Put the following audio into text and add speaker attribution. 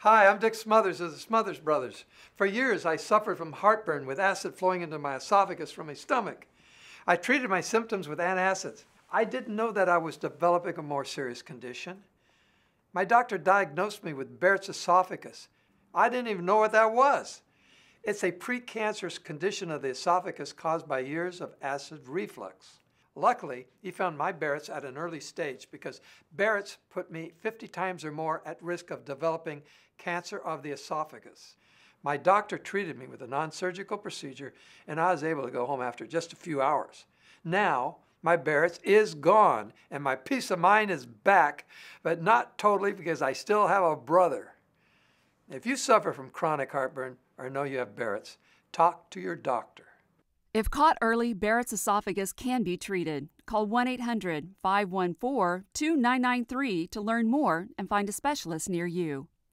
Speaker 1: Hi, I'm Dick Smothers of the Smothers Brothers. For years, I suffered from heartburn with acid flowing into my esophagus from my stomach. I treated my symptoms with antacids. I didn't know that I was developing a more serious condition. My doctor diagnosed me with Barrett's esophagus. I didn't even know what that was. It's a precancerous condition of the esophagus caused by years of acid reflux. Luckily, he found my Barrett's at an early stage because Barrett's put me 50 times or more at risk of developing cancer of the esophagus. My doctor treated me with a non-surgical procedure and I was able to go home after just a few hours. Now, my Barrett's is gone and my peace of mind is back, but not totally because I still have a brother. If you suffer from chronic heartburn or know you have Barrett's, talk to your doctor.
Speaker 2: If caught early, Barrett's esophagus can be treated. Call 1-800-514-2993 to learn more and find a specialist near you.